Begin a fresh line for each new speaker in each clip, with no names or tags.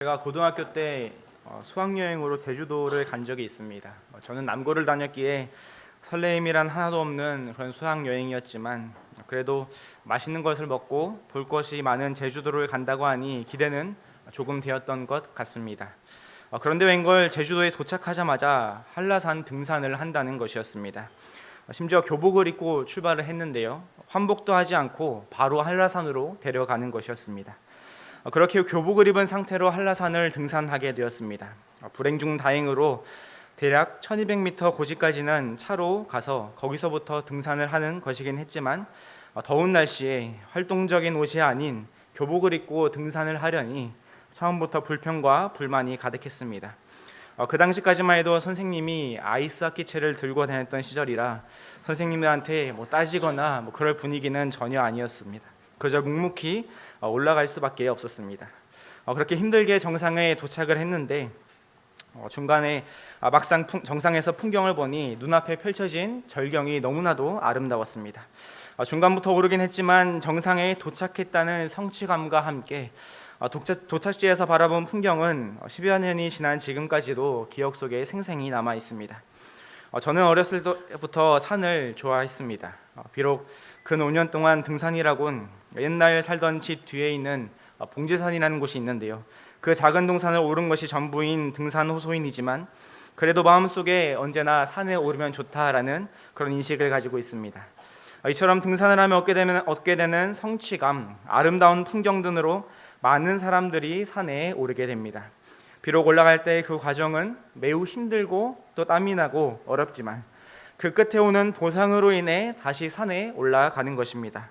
제가 고등학교 때 수학여행으로 제주도를 간 적이 있습니다. 저는 남고를 다녔기에 설레임이란 하나도 없는 그런 수학여행이었지만 그래도 맛있는 것을 먹고 볼 것이 많은 제주도를 간다고 하니 기대는 조금 되었던 것 같습니다. 그런데 웬걸 제주도에 도착하자마자 한라산 등산을 한다는 것이었습니다. 심지어 교복을 입고 출발을 했는데요, 환복도 하지 않고 바로 한라산으로 데려가는 것이었습니다. 그렇게 교복을 입은 상태로 한라산을 등산하게 되었습니다. 불행 중 다행으로 대략 1200m 고지까지는 차로 가서 거기서부터 등산을 하는 것이긴 했지만 더운 날씨에 활동적인 옷이 아닌 교복을 입고 등산을 하려니 처음부터 불평과 불만이 가득했습니다. 그 당시까지만 해도 선생님이 아이스하키채를 들고 다녔던 시절이라 선생님들한테 따지거나 그럴 분위기는 전혀 아니었습니다. 그저 묵묵히 올라갈 수밖에 없었습니다. 그렇게 힘들게 정상에 도착을 했는데 중간에 막상 정상에서 풍경을 보니 눈앞에 펼쳐진 절경이 너무나도 아름다웠습니다. 중간부터 오르긴 했지만 정상에 도착했다는 성취감과 함께 도착지에서 바라본 풍경은 10여 년이 지난 지금까지도 기억 속에 생생히 남아 있습니다. 저는 어렸을 때부터 산을 좋아했습니다. 비록 근 5년 동안 등산이라곤 옛날 살던 집 뒤에 있는 봉지산이라는 곳이 있는데요, 그 작은 동산을 오른 것이 전부인 등산 호소인이지만 그래도 마음속에 언제나 산에 오르면 좋다라는 그런 인식을 가지고 있습니다. 이처럼 등산을 하면 얻게 되는 성취감, 아름다운 풍경 등으로 많은 사람들이 산에 오르게 됩니다. 비록 올라갈 때 그 과정은 매우 힘들고 또 땀이 나고 어렵지만 그 끝에 오는 보상으로 인해 다시 산에 올라가는 것입니다.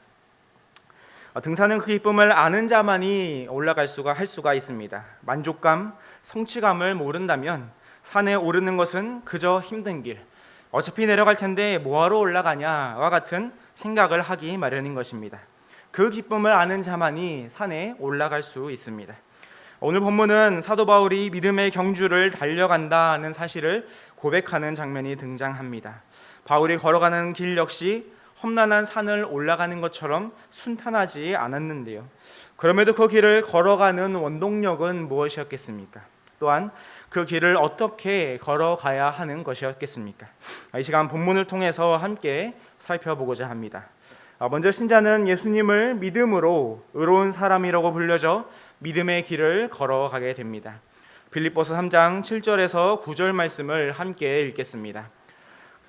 등산은 그 기쁨을 아는 자만이 할 수가 있습니다. 만족감, 성취감을 모른다면 산에 오르는 것은 그저 힘든 길, 어차피 내려갈 텐데 뭐하러 올라가냐와 같은 생각을 하기 마련인 것입니다. 그 기쁨을 아는 자만이 산에 올라갈 수 있습니다. 오늘 본문은 사도 바울이 믿음의 경주를 달려간다는 사실을 고백하는 장면이 등장합니다. 바울이 걸어가는 길 역시 험난한 산을 올라가는 것처럼 순탄하지 않았는데요, 그럼에도 그 길을 걸어가는 원동력은 무엇이었겠습니까? 또한 그 길을 어떻게 걸어가야 하는 것이었겠습니까? 이 시간 본문을 통해서 함께 살펴보고자 합니다. 먼저 신자는 예수님을 믿음으로 의로운 사람이라고 불려져 믿음의 길을 걸어가게 됩니다. 빌립보서 3장 7절에서 9절 말씀을 함께 읽겠습니다.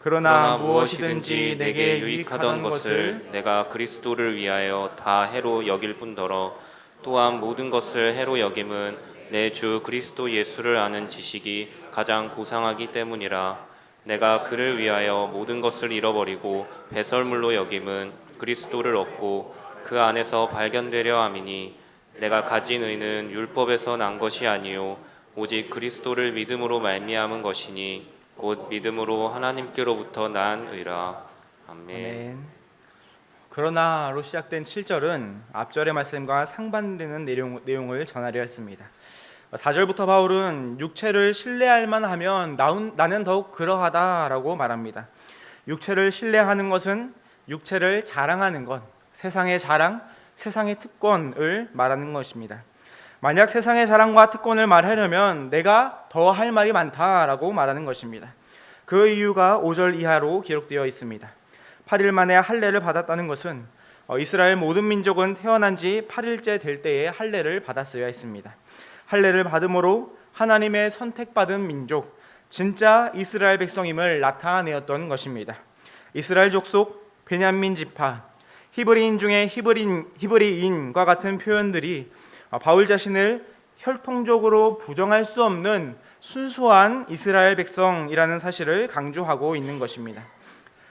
그러나 무엇이든지 내게 유익하던 것을
내가 그리스도를 위하여 다 해로 여길 뿐더러 또한 모든 것을 해로 여김은 내 주 그리스도 예수를 아는 지식이 가장 고상하기 때문이라. 내가 그를 위하여 모든 것을 잃어버리고 배설물로 여김은 그리스도를 얻고 그 안에서 발견되려 함이니, 내가 가진 의는 율법에서 난 것이 아니요 오직 그리스도를 믿음으로 말미암은 것이니 곧 믿음으로 하나님께로부터 난 의라. 아멘.
그러나로 시작된 7절은 앞절의 말씀과 상반되는 내용을 전하려 했습니다. 4절부터 바울은 육체를 신뢰할 만하면 나는 더욱 그러하다라고 말합니다. 육체를 신뢰하는 것은 육체를 자랑하는 것, 세상의 자랑, 세상의 특권을 말하는 것입니다. 만약 세상의 자랑과 특권을 말하려면 내가 더 할 말이 많다라고 말하는 것입니다. 그 이유가 5절 이하로 기록되어 있습니다. 8일 만에 할례를 받았다는 것은 이스라엘 모든 민족은 태어난 지 8일째 될 때에 할례를 받았어야 했습니다. 할례를 받음으로 하나님의 선택받은 민족, 진짜 이스라엘 백성임을 나타내었던 것입니다. 이스라엘 족속, 베냐민 지파, 히브리인 중에 히브리인과 같은 표현들이 바울 자신을 혈통적으로 부정할 수 없는 순수한 이스라엘 백성이라는 사실을 강조하고 있는 것입니다.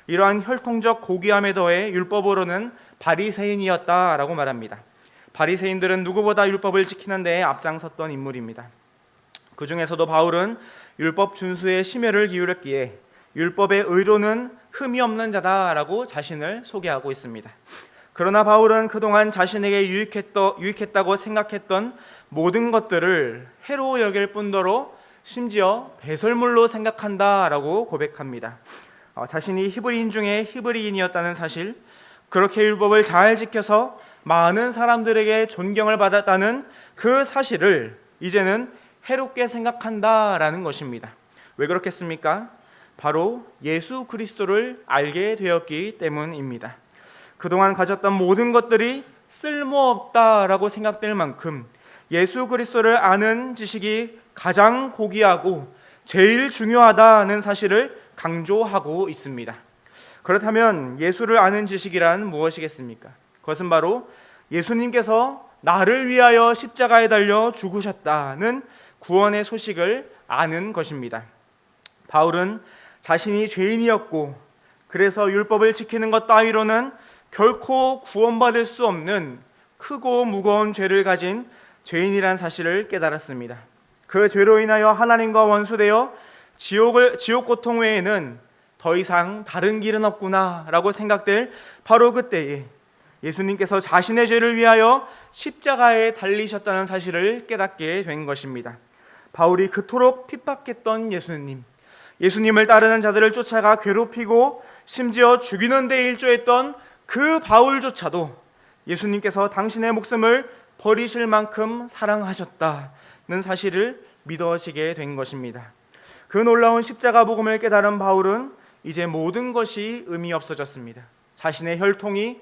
이러한 혈통적 고귀함에 더해 율법으로는 바리새인이었다라고 말합니다. 바리새인들은 누구보다 율법을 지키는 데에 앞장섰던 인물입니다. 그 중에서도 바울은 율법 준수에 심혈을 기울였기에 율법의 의로는 흠이 없는 자다라고 자신을 소개하고 있습니다. 그러나 바울은 그동안 자신에게 유익했다고 생각했던 모든 것들을 해로 여길 뿐더러 심지어 배설물로 생각한다라고 고백합니다. 자신이 히브리인 중에 히브리인이었다는 사실, 그렇게 율법을 잘 지켜서 많은 사람들에게 존경을 받았다는 그 사실을 이제는 해롭게 생각한다라는 것입니다. 왜 그렇겠습니까? 바로 예수 그리스도를 알게 되었기 때문입니다. 그동안 가졌던 모든 것들이 쓸모없다라고 생각될 만큼 예수 그리스도를 아는 지식이 가장 고귀하고 제일 중요하다는 사실을 강조하고 있습니다. 그렇다면 예수를 아는 지식이란 무엇이겠습니까? 그것은 바로 예수님께서 나를 위하여 십자가에 달려 죽으셨다는 구원의 소식을 아는 것입니다. 바울은 자신이 죄인이었고 그래서 율법을 지키는 것 따위로는 결코 구원받을 수 없는 크고 무거운 죄를 가진 죄인이란 사실을 깨달았습니다. 그 죄로 인하여 하나님과 원수되어 지옥 고통 외에는 더 이상 다른 길은 없구나 라고 생각될 바로 그때에 예수님께서 자신의 죄를 위하여 십자가에 달리셨다는 사실을 깨닫게 된 것입니다. 바울이 그토록 핍박했던 예수님을 따르는 자들을 쫓아가 괴롭히고 심지어 죽이는 데 일조했던 그 바울조차도 예수님께서 당신의 목숨을 버리실 만큼 사랑하셨다는 사실을 믿어지게 된 것입니다. 그 놀라운 십자가 복음을 깨달은 바울은 이제 모든 것이 의미 없어졌습니다. 자신의 혈통이,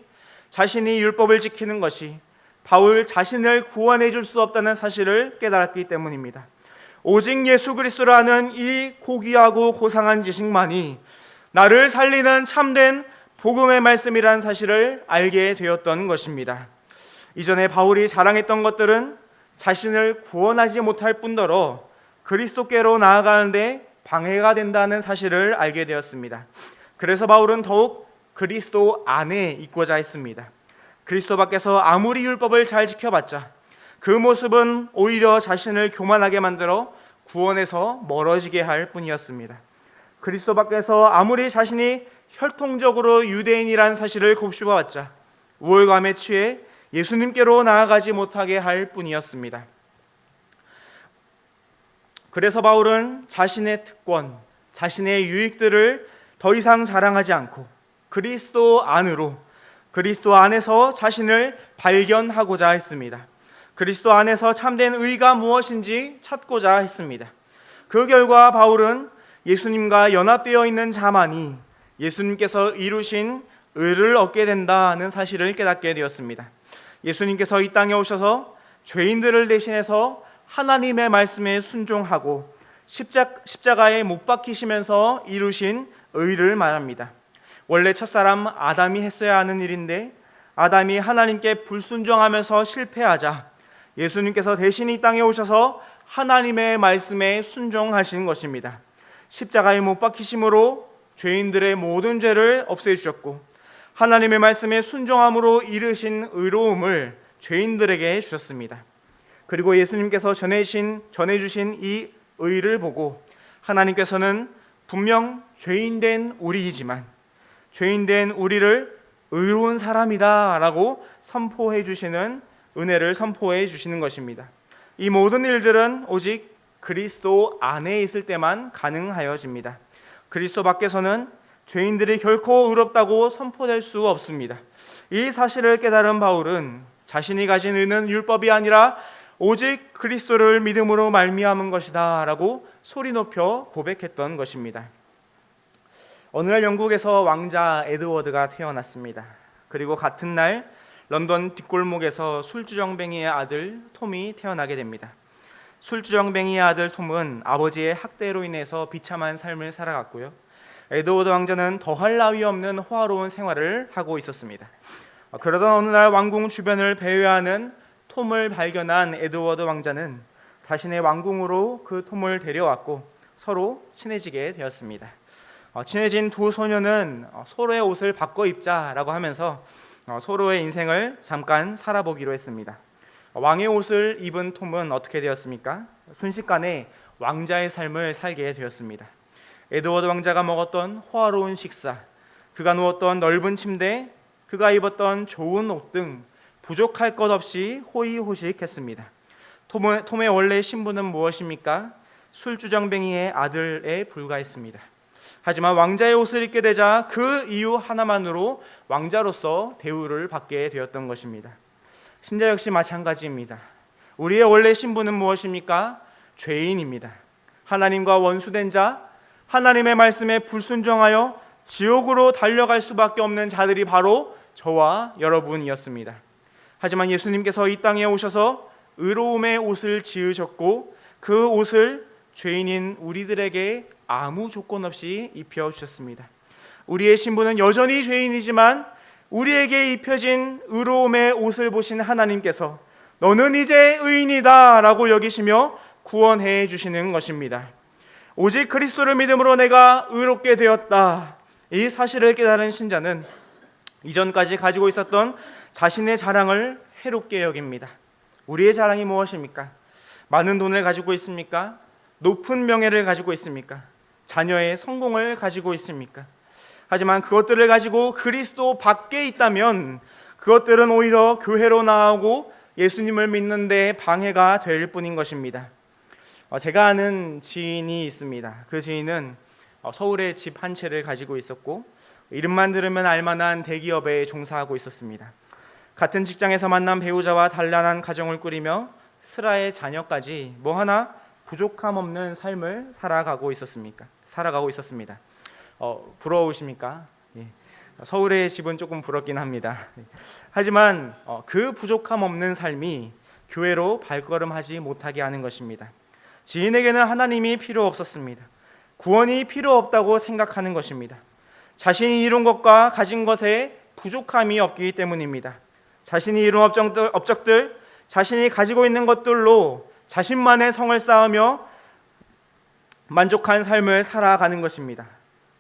자신이 율법을 지키는 것이 바울 자신을 구원해 줄 수 없다는 사실을 깨달았기 때문입니다. 오직 예수 그리스도를 아는 이 고귀하고 고상한 지식만이 나를 살리는 참된 복음의 말씀이라는 사실을 알게 되었던 것입니다. 이전에 바울이 자랑했던 것들은 자신을 구원하지 못할 뿐더러 그리스도께로 나아가는데 방해가 된다는 사실을 알게 되었습니다. 그래서 바울은 더욱 그리스도 안에 있고자 했습니다. 그리스도 밖에서 아무리 율법을 잘 지켜봤자 그 모습은 오히려 자신을 교만하게 만들어 구원에서 멀어지게 할 뿐이었습니다. 그리스도 밖에서 아무리 자신이 혈통적으로 유대인이란 사실을 곱씹어봤자 우월감에 취해 예수님께로 나아가지 못하게 할 뿐이었습니다. 그래서 바울은 자신의 특권, 자신의 유익들을 더 이상 자랑하지 않고 그리스도 안에서 자신을 발견하고자 했습니다. 그리스도 안에서 참된 의가 무엇인지 찾고자 했습니다. 그 결과 바울은 예수님과 연합되어 있는 자만이 예수님께서 이루신 의를 얻게 된다는 사실을 깨닫게 되었습니다. 예수님께서 이 땅에 오셔서 죄인들을 대신해서 하나님의 말씀에 순종하고 십자가에 못 박히시면서 이루신 의를 말합니다. 원래 첫사람 아담이 했어야 하는 일인데 아담이 하나님께 불순종하면서 실패하자 예수님께서 대신 이 땅에 오셔서 하나님의 말씀에 순종하신 것입니다. 십자가에 못 박히심으로 죄인들의 모든 죄를 없애주셨고 하나님의 말씀에 순종함으로 이르신 의로움을 죄인들에게 주셨습니다. 그리고 예수님께서 전해주신 이 의를 보고 하나님께서는 분명 죄인된 우리이지만 죄인된 우리를 의로운 사람이다 라고 선포해 주시는 은혜를 선포해 주시는 것입니다. 이 모든 일들은 오직 그리스도 안에 있을 때만 가능하여집니다. 그리스도 밖에서는 죄인들이 결코 의롭다고 선포될 수 없습니다. 이 사실을 깨달은 바울은 자신이 가진 의는 율법이 아니라 오직 그리스도를 믿음으로 말미암은 것이다 라고 소리 높여 고백했던 것입니다. 어느 날 영국에서 왕자 에드워드가 태어났습니다. 그리고 같은 날 런던 뒷골목에서 술주정뱅이의 아들 톰이 태어나게 됩니다. 술주정뱅이의 아들 톰은 아버지의 학대로 인해서 비참한 삶을 살아갔고요. 에드워드 왕자는 더할 나위 없는 호화로운 생활을 하고 있었습니다. 그러던 어느 날 왕궁 주변을 배회하는 톰을 발견한 에드워드 왕자는 자신의 왕궁으로 그 톰을 데려왔고 서로 친해지게 되었습니다. 친해진 두 소녀는 서로의 옷을 바꿔 입자라고 하면서 서로의 인생을 잠깐 살아보기로 했습니다. 왕의 옷을 입은 톰은 어떻게 되었습니까? 순식간에 왕자의 삶을 살게 되었습니다. 에드워드 왕자가 먹었던 호화로운 식사, 그가 누웠던 넓은 침대, 그가 입었던 좋은 옷 등 부족할 것 없이 호의호식했습니다. 톰의 원래 신분은 무엇입니까? 술주정뱅이의 아들에 불과했습니다. 하지만 왕자의 옷을 입게 되자 그 이유 하나만으로 왕자로서 대우를 받게 되었던 것입니다. 신자 역시 마찬가지입니다. 우리의 원래 신분은 무엇입니까? 죄인입니다. 하나님과 원수된 자, 하나님의 말씀에 불순종하여 지옥으로 달려갈 수밖에 없는 자들이 바로 저와 여러분이었습니다. 하지만 예수님께서 이 땅에 오셔서 의로움의 옷을 지으셨고 그 옷을 죄인인 우리들에게 아무 조건 없이 입혀주셨습니다. 우리의 신분은 여전히 죄인이지만 우리에게 입혀진 의로움의 옷을 보신 하나님께서 너는 이제 의인이다 라고 여기시며 구원해 주시는 것입니다. 오직 그리스도를 믿음으로 내가 의롭게 되었다, 이 사실을 깨달은 신자는 이전까지 가지고 있었던 자신의 자랑을 해롭게 여깁니다. 우리의 자랑이 무엇입니까? 많은 돈을 가지고 있습니까? 높은 명예를 가지고 있습니까? 자녀의 성공을 가지고 있습니까? 하지만 그것들을 가지고 그리스도 밖에 있다면 그것들은 오히려 교회로 나아오고 예수님을 믿는 데 방해가 될 뿐인 것입니다. 제가 아는 지인이 있습니다. 그 지인은 서울에 집 한 채를 가지고 있었고 이름만 들으면 알만한 대기업에 종사하고 있었습니다. 같은 직장에서 만난 배우자와 단란한 가정을 꾸리며 슬아의 자녀까지 뭐 하나 부족함 없는 삶을 살아가고 있었습니다. 부러우십니까? 예. 서울의 집은 조금 부럽긴 합니다. 하지만 그 부족함 없는 삶이 교회로 발걸음하지 못하게 하는 것입니다. 지인에게는 하나님이 필요 없었습니다. 구원이 필요 없다고 생각하는 것입니다. 자신이 이룬 것과 가진 것에 부족함이 없기 때문입니다. 자신이 이룬 업적들, 자신이 가지고 있는 것들로 자신만의 성을 쌓으며 만족한 삶을 살아가는 것입니다.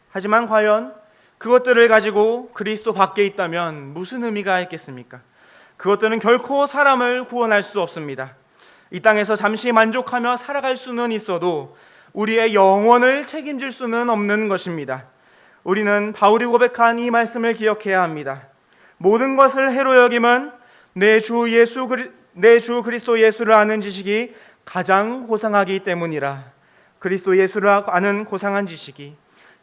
하지만 과연 그것들을 가지고 그리스도 밖에 있다면 무슨 의미가 있겠습니까? 그것들은 결코 사람을 구원할 수 없습니다. 이 땅에서 잠시 만족하며 살아갈 수는 있어도 우리의 영혼을 책임질 수는 없는 것입니다. 우리는 바울이 고백한 이 말씀을 기억해야 합니다. 모든 것을 해로 여김은 내 주 그리스도 예수를 아는 지식이 가장 고상하기 때문이라. 그리스도 예수를 아는 고상한 지식이,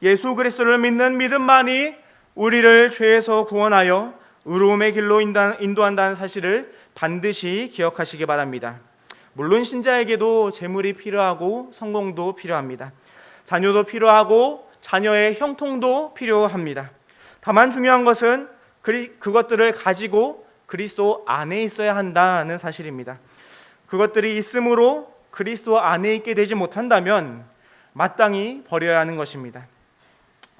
예수 그리스도를 믿는 믿음만이 우리를 죄에서 구원하여 의로움의 길로 인도한다는 사실을 반드시 기억하시기 바랍니다. 물론 신자에게도 재물이 필요하고 성공도 필요합니다. 자녀도 필요하고 자녀의 형통도 필요합니다. 다만 중요한 것은 그것들을 가지고 그리스도 안에 있어야 한다는 사실입니다. 그것들이 있으므로 그리스도 안에 있게 되지 못한다면 마땅히 버려야 하는 것입니다.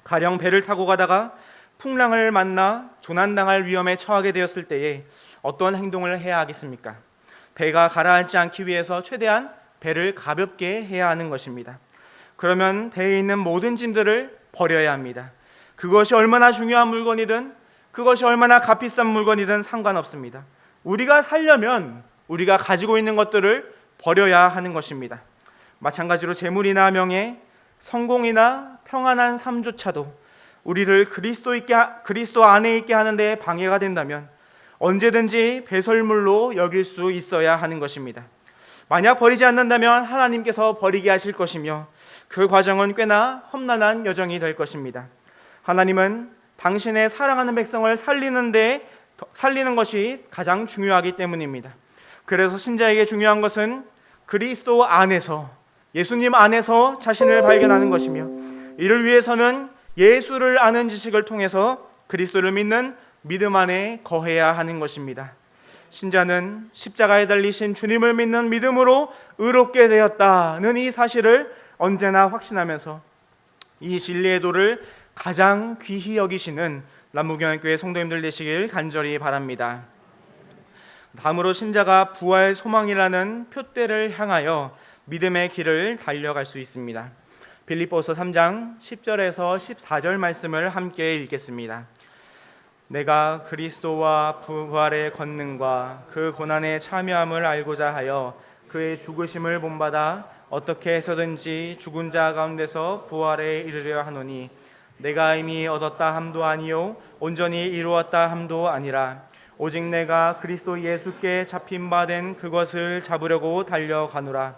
가령 배를 타고 가다가 풍랑을 만나 조난당할 위험에 처하게 되었을 때에 어떤 행동을 해야 하겠습니까? 배가 가라앉지 않기 위해서 최대한 배를 가볍게 해야 하는 것입니다. 그러면 배에 있는 모든 짐들을 버려야 합니다. 그것이 얼마나 중요한 물건이든 그것이 얼마나 값비싼 물건이든 상관없습니다. 우리가 살려면 우리가 가지고 있는 것들을 버려야 하는 것입니다. 마찬가지로 재물이나 명예, 성공이나 평안한 삶조차도 우리를 그리스도 안에 있게 하는 데 방해가 된다면 언제든지 배설물로 여길 수 있어야 하는 것입니다. 만약 버리지 않는다면 하나님께서 버리게 하실 것이며 그 과정은 꽤나 험난한 여정이 될 것입니다. 하나님은 당신의 사랑하는 백성을 살리는 것이 가장 중요하기 때문입니다. 그래서 신자에게 중요한 것은 그리스도 안에서, 예수님 안에서 자신을 발견하는 것이며 이를 위해서는 예수를 아는 지식을 통해서 그리스도를 믿는 믿음 안에 거해야 하는 것입니다. 신자는 십자가에 달리신 주님을 믿는 믿음으로 의롭게 되었다는 이 사실을 언제나 확신하면서 이 진리의 도를 가장 귀히 여기시는 남무경학교회 성도님들 되시길 간절히 바랍니다. 다음으로 신자가 부활 소망이라는 표대를 향하여 믿음의 길을 달려갈 수 있습니다. 빌립보서 3장 10절에서 14절 말씀을 함께 읽겠습니다. 내가 그리스도와 부활의 권능과 그 고난의 참여함을 알고자 하여 그의 죽으심을 본받아 어떻게 해서든지 죽은 자 가운데서 부활에 이르려 하노니 내가 이미 얻었다 함도 아니요 온전히 이루었다 함도 아니라 오직 내가 그리스도 예수께 잡힌 바 된 그것을 잡으려고 달려가노라.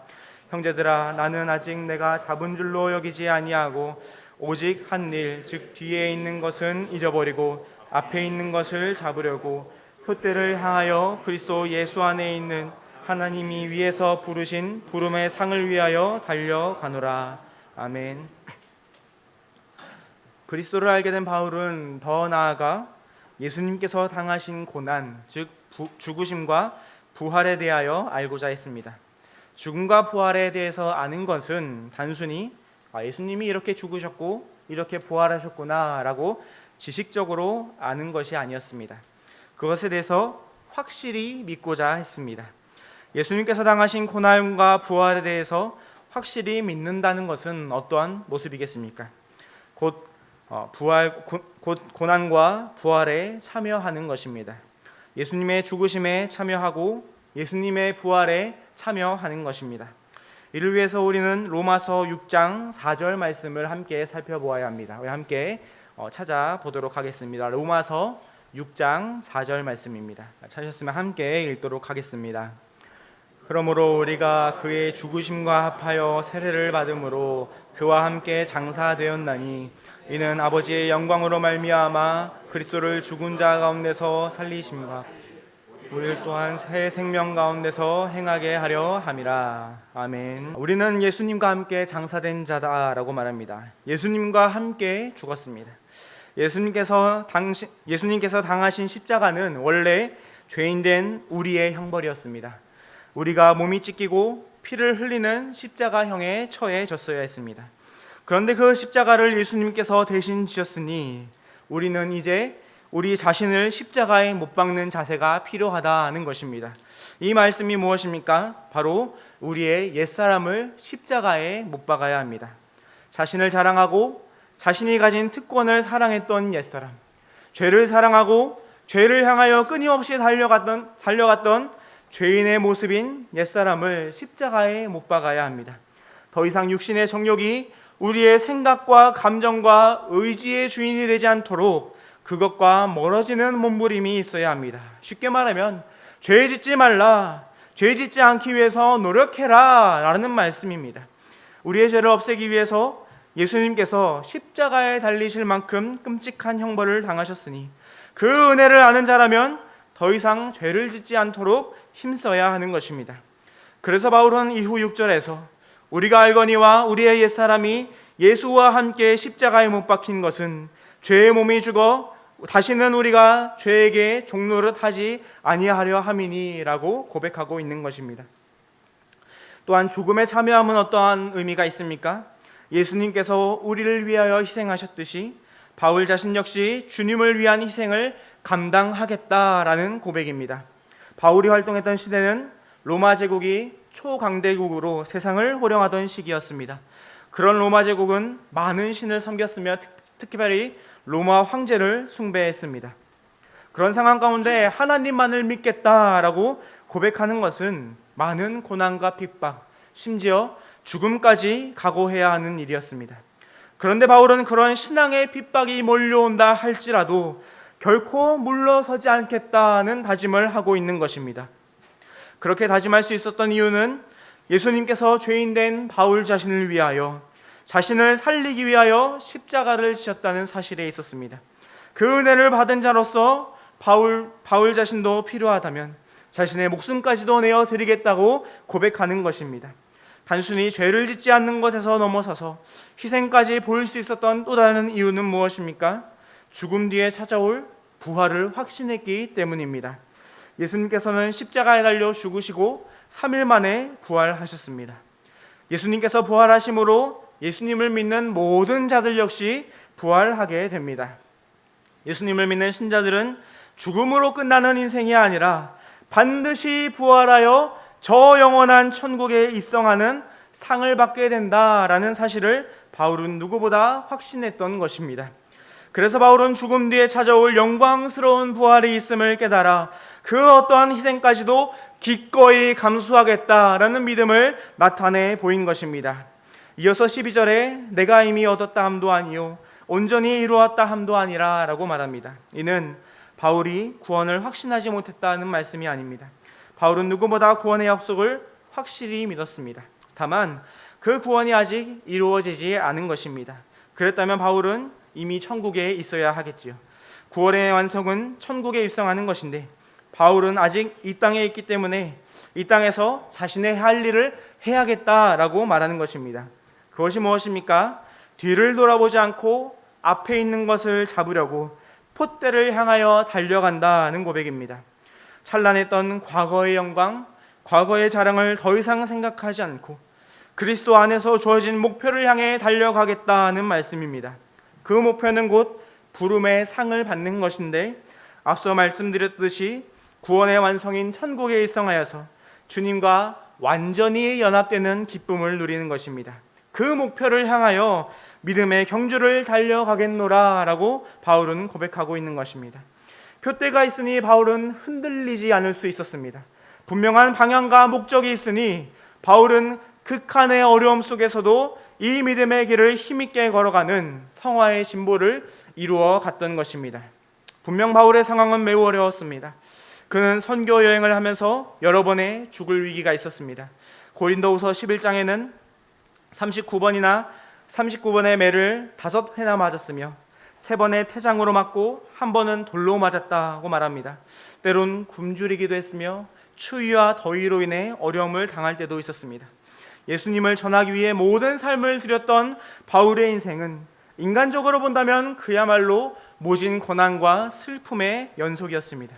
형제들아, 나는 아직 내가 잡은 줄로 여기지 아니하고 오직 한 일, 즉 뒤에 있는 것은 잊어버리고 앞에 있는 것을 잡으려고 표대를 향하여 그리스도 예수 안에 있는 하나님이 위에서 부르신 부름의 상을 위하여 달려가노라. 아멘. 그리스도를 알게 된 바울은 더 나아가 예수님께서 당하신 고난, 즉 죽으심과 부활에 대하여 알고자 했습니다. 죽음과 부활에 대해서 아는 것은 단순히 예수님이 이렇게 죽으셨고 이렇게 부활하셨구나 라고 지식적으로 아는 것이 아니었습니다. 그것에 대해서 확실히 믿고자 했습니다. 예수님께서 당하신 고난과 부활에 대해서 확실히 믿는다는 것은 어떠한 모습이겠습니까? 곧 고난과 부활에 참여하는 것입니다. 예수님의 죽으심에 참여하고 예수님의 부활에 참여하는 것입니다. 이를 위해서 우리는 로마서 6장 4절 말씀을 함께 살펴보아야 합니다. 우리 함께 찾아보도록 하겠습니다. 로마서 6장 4절 말씀입니다. 찾으셨으면 함께 읽도록 하겠습니다. 그러므로 우리가 그의 죽으심과 합하여 세례를 받음으로 그와 함께 장사되었나니 이는 아버지의 영광으로 말미암아 그리스도를 죽은 자 가운데서 살리심과 우리를 또한 새 생명 가운데서 행하게 하려 함이라. 아멘. 우리는 예수님과 함께 장사된 자다라고 말합니다. 예수님과 함께 죽었습니다. 예수님께서 당하신 십자가는 원래 죄인된 우리의 형벌이었습니다. 우리가 몸이 찢기고 피를 흘리는 십자가형에 처해졌어야 했습니다. 그런데 그 십자가를 예수님께서 대신 지셨으니 우리는 이제 우리 자신을 십자가에 못 박는 자세가 필요하다는 것입니다. 이 말씀이 무엇입니까? 바로 우리의 옛사람을 십자가에 못 박아야 합니다. 자신을 자랑하고 자신이 가진 특권을 사랑했던 옛사람, 죄를 사랑하고 죄를 향하여 끊임없이 달려갔던 죄인의 모습인 옛사람을 십자가에 못 박아야 합니다. 더 이상 육신의 정욕이 우리의 생각과 감정과 의지의 주인이 되지 않도록 그것과 멀어지는 몸부림이 있어야 합니다. 쉽게 말하면 죄 짓지 말라, 죄 짓지 않기 위해서 노력해라 라는 말씀입니다. 우리의 죄를 없애기 위해서 예수님께서 십자가에 달리실 만큼 끔찍한 형벌을 당하셨으니 그 은혜를 아는 자라면 더 이상 죄를 짓지 않도록 힘써야 하는 것입니다. 그래서 바울은 이후 6절에서 우리가 알거니와 우리의 옛사람이 예수와 함께 십자가에 못 박힌 것은 죄의 몸이 죽어 다시는 우리가 죄에게 종노릇하지 아니하려 함이니라고 고백하고 있는 것입니다. 또한 죽음에 참여함은 어떠한 의미가 있습니까? 예수님께서 우리를 위하여 희생하셨듯이 바울 자신 역시 주님을 위한 희생을 감당하겠다라는 고백입니다. 바울이 활동했던 시대는 로마 제국이 초강대국으로 세상을 호령하던 시기였습니다. 그런 로마 제국은 많은 신을 섬겼으며 특별히 로마 황제를 숭배했습니다. 그런 상황 가운데 하나님만을 믿겠다라고 고백하는 것은 많은 고난과 핍박, 심지어 죽음까지 각오해야 하는 일이었습니다. 그런데 바울은 그런 신앙의 핍박이 몰려온다 할지라도 결코 물러서지 않겠다는 다짐을 하고 있는 것입니다. 그렇게 다짐할 수 있었던 이유는 예수님께서 죄인된 바울 자신을 위하여 자신을 살리기 위하여 십자가를 지셨다는 사실에 있었습니다. 그 은혜를 받은 자로서 바울 자신도 필요하다면 자신의 목숨까지도 내어드리겠다고 고백하는 것입니다. 단순히 죄를 짓지 않는 것에서 넘어서서 희생까지 보일 수 있었던 또 다른 이유는 무엇입니까? 죽음 뒤에 찾아올 부활을 확신했기 때문입니다. 예수님께서는 십자가에 달려 죽으시고 3일 만에 부활하셨습니다. 예수님께서 부활하심으로 예수님을 믿는 모든 자들 역시 부활하게 됩니다. 예수님을 믿는 신자들은 죽음으로 끝나는 인생이 아니라 반드시 부활하여 저 영원한 천국에 입성하는 상을 받게 된다라는 사실을 바울은 누구보다 확신했던 것입니다. 그래서 바울은 죽음 뒤에 찾아올 영광스러운 부활이 있음을 깨달아 그 어떠한 희생까지도 기꺼이 감수하겠다라는 믿음을 나타내 보인 것입니다. 이어서 12절에 내가 이미 얻었다 함도 아니요 온전히 이루었다 함도 아니라 라고 말합니다. 이는 바울이 구원을 확신하지 못했다는 말씀이 아닙니다. 바울은 누구보다 구원의 약속을 확실히 믿었습니다. 다만 그 구원이 아직 이루어지지 않은 것입니다. 그랬다면 바울은 이미 천국에 있어야 하겠지요. 구원의 완성은 천국에 입성하는 것인데 바울은 아직 이 땅에 있기 때문에 이 땅에서 자신의 할 일을 해야겠다라고 말하는 것입니다. 그것이 무엇입니까? 뒤를 돌아보지 않고 앞에 있는 것을 잡으려고 폿대를 향하여 달려간다는 고백입니다. 찬란했던 과거의 영광, 과거의 자랑을 더 이상 생각하지 않고 그리스도 안에서 주어진 목표를 향해 달려가겠다는 말씀입니다. 그 목표는 곧 부름의 상을 받는 것인데, 앞서 말씀드렸듯이 구원의 완성인 천국에 입성하여서 주님과 완전히 연합되는 기쁨을 누리는 것입니다. 그 목표를 향하여 믿음의 경주를 달려가겠노라 라고 바울은 고백하고 있는 것입니다. 표대가 있으니 바울은 흔들리지 않을 수 있었습니다. 분명한 방향과 목적이 있으니 바울은 극한의 어려움 속에서도 이 믿음의 길을 힘있게 걸어가는 성화의 진보를 이루어 갔던 것입니다. 분명 바울의 상황은 매우 어려웠습니다. 그는 선교 여행을 하면서 여러 번의 죽을 위기가 있었습니다. 고린도후서 11장에는 39번의 매를 5회나 맞았으며 3번의 태장으로 맞고 1번은 돌로 맞았다고 말합니다. 때론 굶주리기도 했으며 추위와 더위로 인해 어려움을 당할 때도 있었습니다. 예수님을 전하기 위해 모든 삶을 드렸던 바울의 인생은 인간적으로 본다면 그야말로 모진 고난과 슬픔의 연속이었습니다.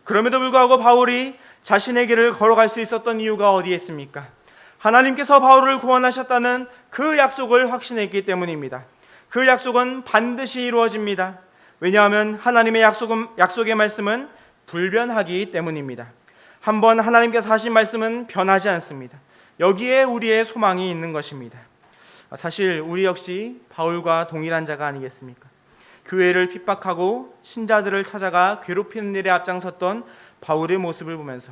그럼에도 불구하고 바울이 자신의 길을 걸어갈 수 있었던 이유가 어디에 있습니까? 하나님께서 바울을 구원하셨다는 그 약속을 확신했기 때문입니다. 그 약속은 반드시 이루어집니다. 왜냐하면 하나님의 약속의 말씀은 불변하기 때문입니다. 한번 하나님께서 하신 말씀은 변하지 않습니다. 여기에 우리의 소망이 있는 것입니다. 사실 우리 역시 바울과 동일한 자가 아니겠습니까? 교회를 핍박하고 신자들을 찾아가 괴롭히는 일에 앞장섰던 바울의 모습을 보면서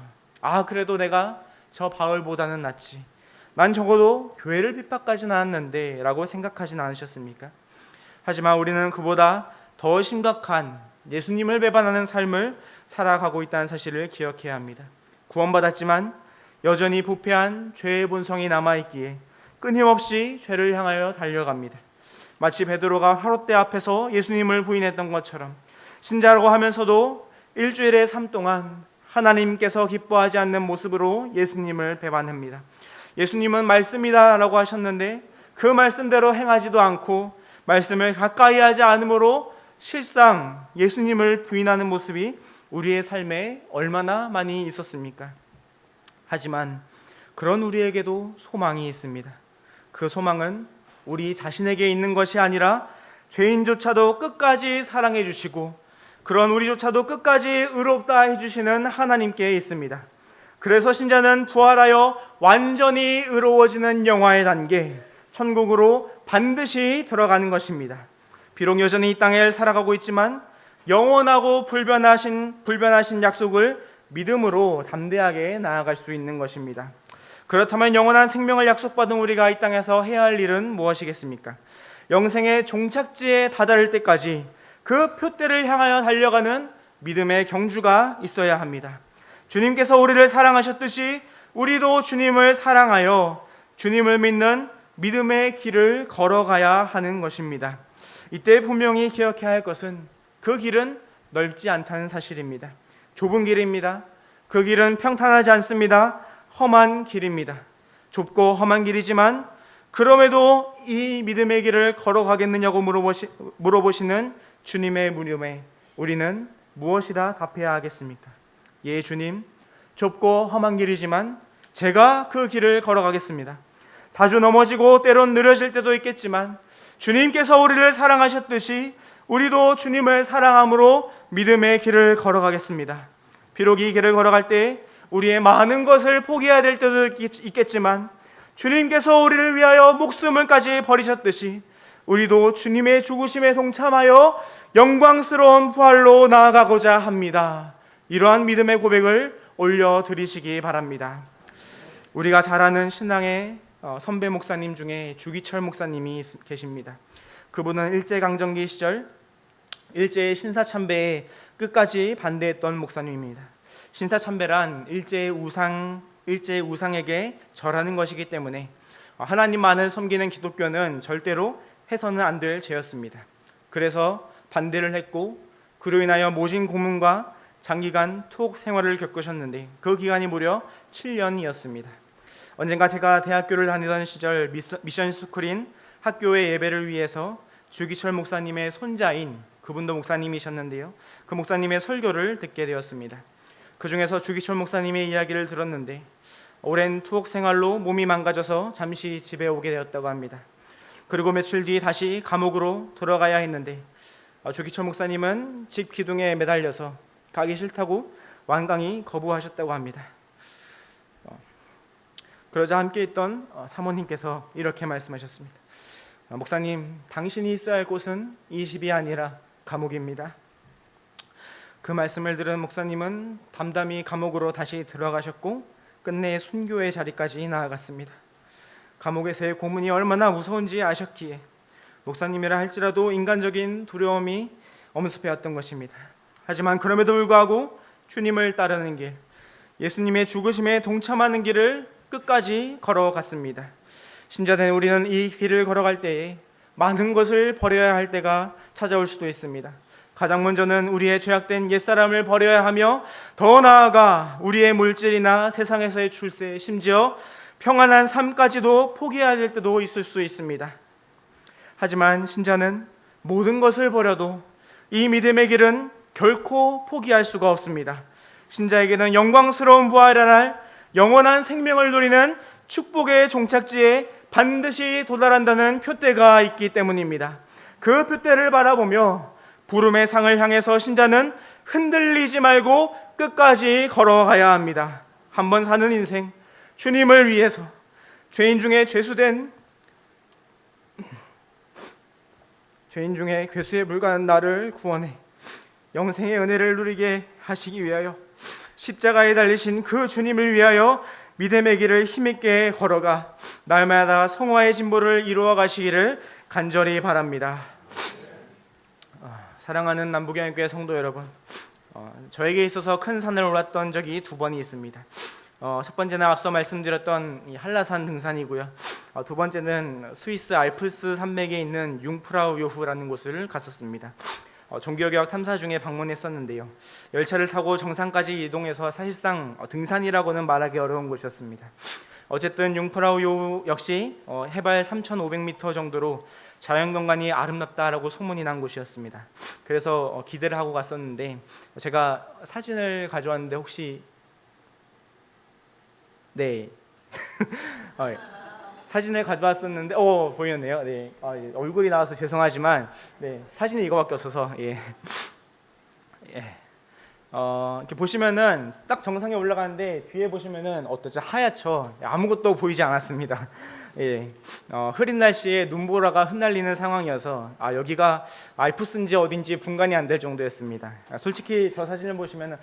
그래도 내가 저 바울보다는 낫지, 난 적어도 교회를 핍박까지는 않았는데 라고 생각하진 않으셨습니까? 하지만 우리는 그보다 더 심각한 예수님을 배반하는 삶을 살아가고 있다는 사실을 기억해야 합니다. 구원받았지만 여전히 부패한 죄의 본성이 남아있기에 끊임없이 죄를 향하여 달려갑니다. 마치 베드로가 화롯대 앞에서 예수님을 부인했던 것처럼 신자라고 하면서도 일주일의 삶 동안 하나님께서 기뻐하지 않는 모습으로 예수님을 배반합니다. 예수님은 말씀이다 라고 하셨는데 그 말씀대로 행하지도 않고 말씀을 가까이 하지 않으므로 실상 예수님을 부인하는 모습이 우리의 삶에 얼마나 많이 있었습니까? 하지만 그런 우리에게도 소망이 있습니다. 그 소망은 우리 자신에게 있는 것이 아니라 죄인조차도 끝까지 사랑해 주시고 그런 우리조차도 끝까지 의롭다 해주시는 하나님께 있습니다. 그래서 신자는 부활하여 완전히 의로워지는 영화의 단계, 천국으로 반드시 들어가는 것입니다. 비록 여전히 이 땅을 살아가고 있지만 영원하고 불변하신 약속을 믿음으로 담대하게 나아갈 수 있는 것입니다. 그렇다면 영원한 생명을 약속받은 우리가 이 땅에서 해야 할 일은 무엇이겠습니까? 영생의 종착지에 다다를 때까지 그 표대를 향하여 달려가는 믿음의 경주가 있어야 합니다. 주님께서 우리를 사랑하셨듯이 우리도 주님을 사랑하여 주님을 믿는 믿음의 길을 걸어가야 하는 것입니다. 이때 분명히 기억해야 할 것은 그 길은 넓지 않다는 사실입니다. 좁은 길입니다. 그 길은 평탄하지 않습니다. 험한 길입니다. 좁고 험한 길이지만 그럼에도 이 믿음의 길을 걸어가겠느냐고 물어보시는 주님의 물음에 우리는 무엇이라 답해야 하겠습니까? 예, 주님, 좁고 험한 길이지만 제가 그 길을 걸어가겠습니다. 자주 넘어지고 때론 느려질 때도 있겠지만 주님께서 우리를 사랑하셨듯이 우리도 주님을 사랑함으로 믿음의 길을 걸어가겠습니다. 비록 이 길을 걸어갈 때 우리의 많은 것을 포기해야 될 때도 있겠지만 주님께서 우리를 위하여 목숨을까지 버리셨듯이 우리도 주님의 죽으심에 동참하여 영광스러운 부활로 나아가고자 합니다. 이러한 믿음의 고백을 올려드리시기 바랍니다. 우리가 잘 아는 신앙의 선배 목사님 중에 주기철 목사님이 계십니다. 그분은 일제강점기 시절 일제의 신사참배에 끝까지 반대했던 목사님입니다. 신사참배란 일제의 우상에게 절하는 것이기 때문에 하나님만을 섬기는 기독교는 절대로 해서는 안 될 죄였습니다. 그래서 반대를 했고 그로 인하여 모진 고문과 장기간 투옥 생활을 겪으셨는데 그 기간이 무려 7년이었습니다. 언젠가 제가 대학교를 다니던 시절 미션 스쿨인 학교의 예배를 위해서 주기철 목사님의 손자인 그분도 목사님이셨는데요. 그 목사님의 설교를 듣게 되었습니다. 그 중에서 주기철 목사님의 이야기를 들었는데 오랜 투옥 생활로 몸이 망가져서 잠시 집에 오게 되었다고 합니다. 그리고 며칠 뒤 다시 감옥으로 돌아가야 했는데 주기철 목사님은 집 기둥에 매달려서 가기 싫다고 완강히 거부하셨다고 합니다. 그러자 함께 있던 사모님께서 이렇게 말씀하셨습니다. 목사님, 당신이 있어야 할 곳은 이 집이 아니라 감옥입니다. 그 말씀을 들은 목사님은 담담히 감옥으로 다시 들어가셨고 끝내 순교의 자리까지 나아갔습니다. 감옥에서의 고문이 얼마나 무서운지 아셨기에 목사님이라 할지라도 인간적인 두려움이 엄습해왔던 것입니다. 하지만 그럼에도 불구하고 주님을 따르는 길, 예수님의 죽으심에 동참하는 길을 끝까지 걸어갔습니다. 신자된 우리는 이 길을 걸어갈 때에 많은 것을 버려야 할 때가 찾아올 수도 있습니다. 가장 먼저는 우리의 죄악된 옛사람을 버려야 하며 더 나아가 우리의 물질이나 세상에서의 출세, 심지어 평안한 삶까지도 포기해야 될 때도 있을 수 있습니다. 하지만 신자는 모든 것을 버려도 이 믿음의 길은 결코 포기할 수가 없습니다. 신자에게는 영광스러운 부활의 날, 영원한 생명을 누리는 축복의 종착지에 반드시 도달한다는 표대가 있기 때문입니다. 그 표대를 바라보며 부름의 상을 향해서 신자는 흔들리지 말고 끝까지 걸어가야 합니다. 한번 사는 인생, 주님을 위해서 죄인 중에 괴수에 불과한 나를 구원해 영생의 은혜를 누리게 하시기 위하여 십자가에 달리신 그 주님을 위하여 믿음의 길을 힘있게 걸어가 날마다 성화의 진보를 이루어 가시기를 간절히 바랍니다. 사랑하는 남부경영교회 성도 여러분, 저에게 있어서 큰 산을 올랐던 적이 2번이 있습니다. 첫 번째는 앞서 말씀드렸던 이 한라산 등산이고요. 두 번째는 스위스 알프스 산맥에 있는 융프라우 요흐라는 곳을 갔었습니다. 종교개혁 탐사 중에 방문했었는데요. 열차를 타고 정상까지 이동해서 사실상 등산이라고는 말하기 어려운 곳이었습니다. 어쨌든 융프라우 요흐 역시 해발 3,500m 정도로 자연경관이 아름답다라고 소문이 난 곳이었습니다. 그래서 기대를 하고 갔었는데 제가 사진을 가져왔는데 혹시 네 사진을 가져왔었는데 보이네요. 네, 얼굴이 나와서 죄송하지만 네, 사진이 이거밖에 없어서 이렇게 보시면은 딱 정상에 올라가는데 뒤에 보시면은 어떠죠? 하얗죠. 아무것도 보이지 않았습니다. 흐린 날씨에 눈보라가 흩날리는 상황이어서 여기가 알프스인지 어딘지 분간이 안 될 정도였습니다. 솔직히 저 사진을 보시면은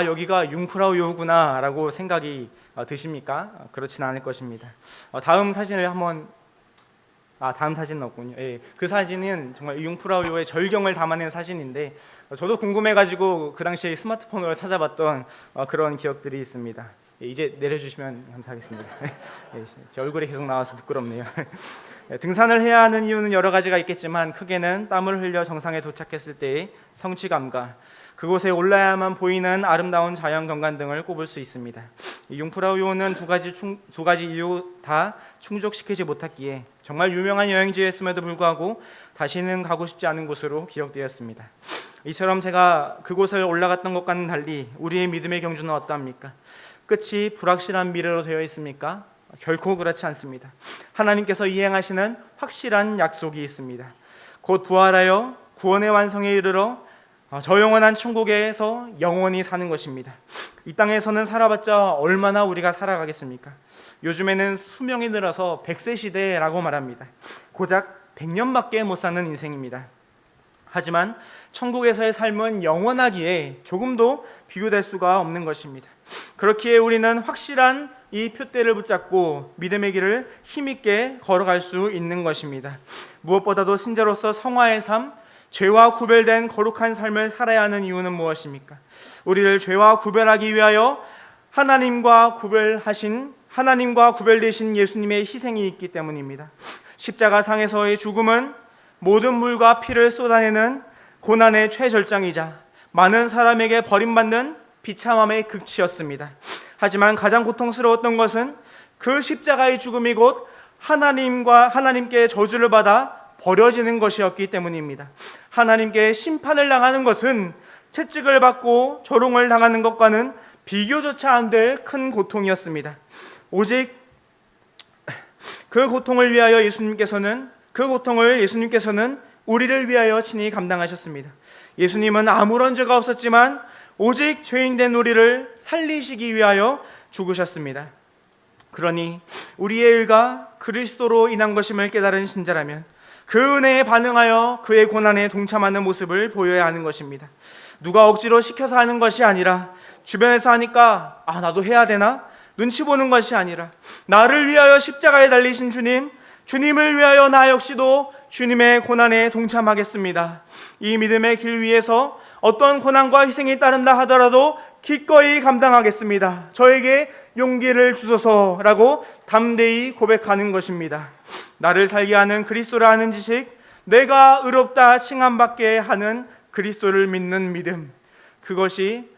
여기가 융프라우 요흐구나라고 생각이 드십니까? 그렇진 않을 것입니다. 다음 사진을 한번 다음 사진은 없군요. 그 사진은 정말 융프라우 요흐의 절경을 담아낸 사진인데 저도 궁금해가지고 그 당시에 스마트폰으로 찾아봤던 그런 기억들이 있습니다. 이제 내려주시면 감사하겠습니다. 제 얼굴이 계속 나와서 부끄럽네요. 등산을 해야 하는 이유는 여러 가지가 있겠지만 크게는 땀을 흘려 정상에 도착했을 때의 성취감과 그곳에 올라야만 보이는 아름다운 자연경관 등을 꼽을 수 있습니다. 이 융프라우 요흐는 두 가지 이유 다 충족시키지 못했기에 정말 유명한 여행지였음에도 불구하고 다시는 가고 싶지 않은 곳으로 기억되었습니다. 이처럼 제가 그곳을 올라갔던 것과는 달리 우리의 믿음의 경주는 어떠합니까? 끝이 불확실한 미래로 되어 있습니까? 결코 그렇지 않습니다. 하나님께서 이행하시는 확실한 약속이 있습니다. 곧 부활하여 구원의 완성에 이르러 저 영원한 천국에서 영원히 사는 것입니다. 이 땅에서는 살아봤자 얼마나 우리가 살아가겠습니까? 요즘에는 수명이 늘어서 100세 시대라고 말합니다. 고작 100년밖에 못 사는 인생입니다. 하지만 천국에서의 삶은 영원하기에 조금도 비교될 수가 없는 것입니다. 그렇기에 우리는 확실한 이 표대를 붙잡고 믿음의 길을 힘있게 걸어갈 수 있는 것입니다. 무엇보다도 신자로서 성화의 삶, 죄와 구별된 거룩한 삶을 살아야 하는 이유는 무엇입니까? 우리를 죄와 구별하기 위하여 하나님과 구별되신 예수님의 희생이 있기 때문입니다. 십자가상에서의 죽음은 모든 물과 피를 쏟아내는 고난의 최절정이자 많은 사람에게 버림받는 비참함의 극치였습니다. 하지만 가장 고통스러웠던 것은 그 십자가의 죽음이 곧 하나님께 저주를 받아 버려지는 것이었기 때문입니다. 하나님께 심판을 당하는 것은 채찍을 받고 조롱을 당하는 것과는 비교조차 안 될 큰 고통이었습니다. 오직 그 고통을 예수님께서는 우리를 위하여 친히 감당하셨습니다. 예수님은 아무런 죄가 없었지만 오직 죄인된 우리를 살리시기 위하여 죽으셨습니다. 그러니 우리의 의가 그리스도로 인한 것임을 깨달은 신자라면 그 은혜에 반응하여 그의 고난에 동참하는 모습을 보여야 하는 것입니다. 누가 억지로 시켜서 하는 것이 아니라 주변에서 하니까 나도 해야 되나? 눈치 보는 것이 아니라 나를 위하여 십자가에 달리신 주님을 위하여 나 역시도 주님의 고난에 동참하겠습니다. 이 믿음의 길 위에서 어떤 고난과 희생이 따른다 하더라도 기꺼이 감당하겠습니다. 저에게 용기를 주소서라고 담대히 고백하는 것입니다. 나를 살게 하는 그리스도를 아는 지식, 내가 의롭다 칭함받게 하는 그리스도를 믿는 믿음, 그것이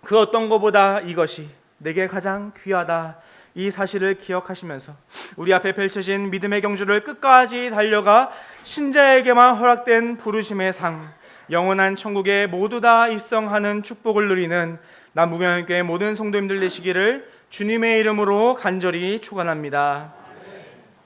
그 어떤 것보다 이것이 내게 가장 귀하다, 이 사실을 기억하시면서 우리 앞에 펼쳐진 믿음의 경주를 끝까지 달려가 신자에게만 허락된 부르심의 상, 영원한 천국에 모두 다 입성하는 축복을 누리는 남부경영교회 모든 성도님들 되시기를 주님의 이름으로 간절히 축원합니다.